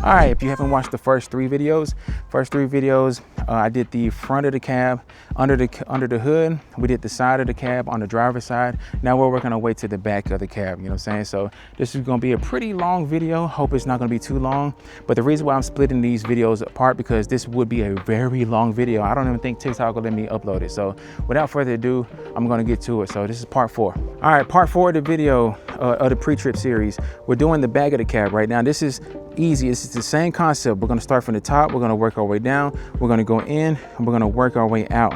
All right, if you haven't watched the first three videos, I did the front of the cab, under the hood. We did the side of the cab on the driver's side. Now we're working our way to the back of the cab, you know what I'm saying? So this is gonna be a pretty long video. Hope it's not gonna be too long. But the reason why I'm splitting these videos apart, because this would be a very long video. I don't even think TikTok will let me upload it. So without further ado, I'm gonna get to it. So this is part 4. All right, part 4 of the video of the pre-trip series. We're doing the back of the cab right now. This is easy. It's the same concept. We're going to start from the top. We're going to work our way down. We're going to go in and we're going to work our way out.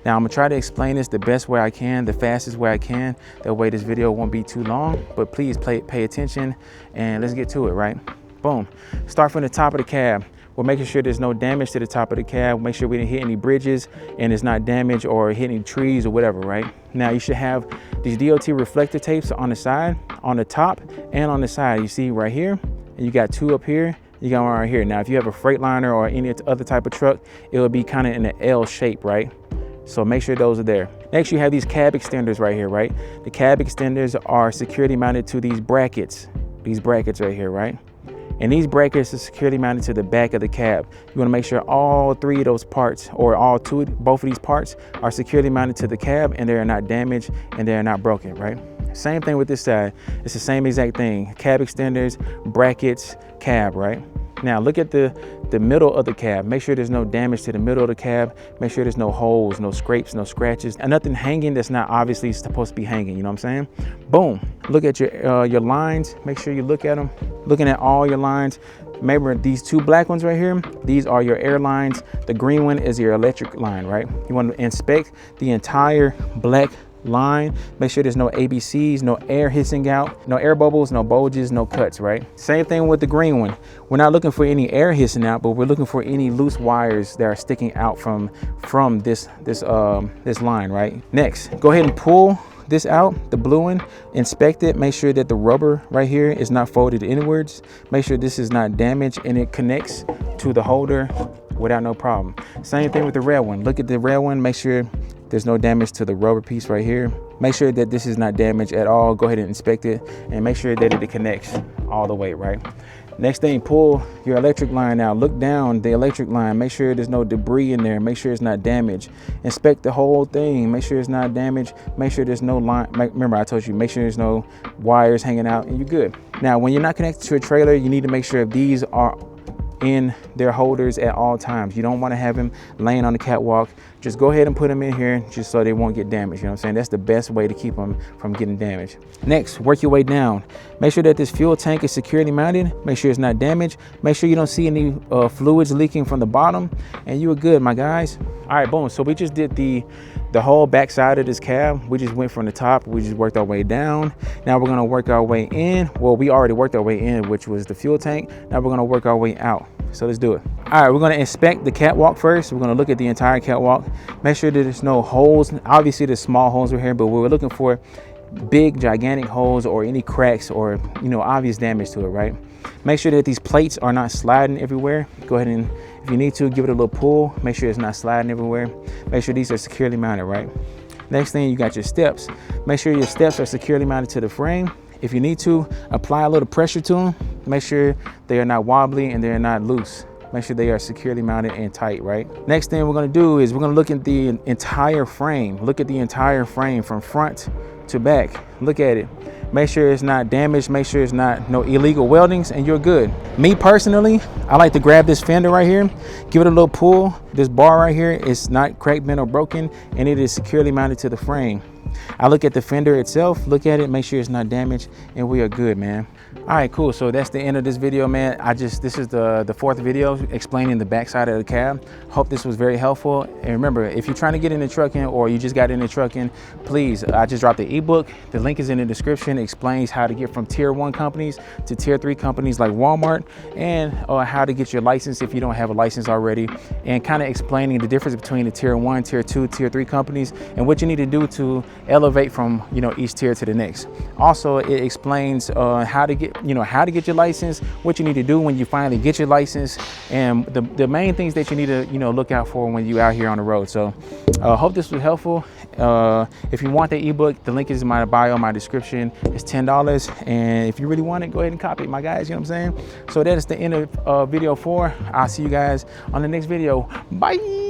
Now I'm going to try to explain this the best way I can, the fastest way I can. That way this video won't be too long, but please pay attention and let's get to it, right? Boom. Start from the top of the cab. We're making sure there's no damage to the top of the cab. Make sure we didn't hit any bridges and it's not damaged or hit any trees or whatever, right? Now you should have these DOT reflector tapes on the side, on the top and on the side. You see right here, and you got 2 up here. You got one right here. Now, if you have a Freightliner or any other type of truck, it will be kind of in an L shape, right? So make sure those are there. Next, you have these cab extenders right here, right? The cab extenders are securely mounted to these brackets right here, right? And these brackets are securely mounted to the back of the cab. You wanna make sure all 3 of those parts, or both of these parts are securely mounted to the cab and they are not damaged and they are not broken, right? Same thing with this side. It's the same exact thing. Cab extenders, brackets, cab, right? Now look at the middle of the cab. Make sure there's no damage to the middle of the cab. Make sure there's no holes, no scrapes, no scratches, and nothing hanging that's not obviously supposed to be hanging, you know what I'm saying? Boom. Look at your lines. Make sure you look at them. Looking at all your lines. Remember these 2 black ones right here, these are your air lines. The green one is your electric line, right? You want to inspect the entire black line. Make sure there's no ABCs, no air hissing out, no air bubbles, no bulges, no cuts, right? Same thing with the green one. We're not looking for any air hissing out, but we're looking for any loose wires that are sticking out from this line, right? Next, go ahead and pull this out, the blue one, inspect it, make sure that the rubber right here is not folded inwards. Make sure this is not damaged and it connects to the holder without no problem. Same thing with the red one. Look at the red one, make sure there's no damage to the rubber piece right here. Make sure that this is not damaged at all. Go ahead and inspect it and make sure that it connects all the way, right? Next thing, pull your electric line out. Look down the electric line. Make sure there's no debris in there. Make sure it's not damaged. Inspect the whole thing. Make sure it's not damaged. Make sure there's no line. Remember, I told you, make sure there's no wires hanging out and you're good. Now, when you're not connected to a trailer, you need to make sure these are in their holders at all times. You don't want to have them laying on the catwalk. Just go ahead and put them in here just so they won't get damaged. You know what I'm saying? That's the best way to keep them from getting damaged. Next, work your way down. Make sure that this fuel tank is securely mounted. Make sure it's not damaged. Make sure you don't see any fluids leaking from the bottom, and you are good, my guys. All right, boom. So we just did the whole back side of this cab. We just went from the top. We just worked our way down. Now we're gonna work our way in. Well, we already worked our way in, which was the fuel tank. Now we're gonna work our way out. So let's do it. All right, we're gonna inspect the catwalk first. We're gonna look at the entire catwalk. Make sure that there's no holes. Obviously there's small holes right here, but we're looking for big, gigantic holes or any cracks or, you know, obvious damage to it, right? Make sure that these plates are not sliding everywhere. Go ahead and, if you need to, give it a little pull. Make sure it's not sliding everywhere. Make sure these are securely mounted, right? Next thing, you got your steps. Make sure your steps are securely mounted to the frame. If you need to, apply a little pressure to them. Make sure they are not wobbly and they're not loose. Make sure they are securely mounted and tight, right? Next thing we're gonna do is we're gonna look at the entire frame. Look at the entire frame from front to back. Look at it. Make sure it's not damaged. Make sure it's not no illegal weldings and you're good. Me personally, I like to grab this fender right here, give it a little pull. This bar right here is not cracked, bent, or broken, and it is securely mounted to the frame. I look at the fender itself, look at it, make sure it's not damaged, and we are good, man. All right, cool. So that's the end of this video, man. This is the 4th video explaining the backside of the cab. Hope this was very helpful. And remember, if you're trying to get into trucking or you just got into trucking, please, I just dropped the ebook. The link is in the description. It explains how to get from tier 1 companies to tier 3 companies like Walmart, and how to get your license if you don't have a license already, and kind of explaining the difference between the tier 1, tier 2, tier 3 companies and what you need to do to elevate from, you know, each tier to the next. Also, it explains how to get your license, what you need to do when you finally get your license, and the main things that you need to, you know, look out for when you're out here on the road. So hope this was helpful. If you want the ebook, the link is in my bio, my description. It's $10, and if you really want it, go ahead and copy it, my guys. You know what I'm saying? So that is the end of video 4. I'll see you guys on the next video. Bye.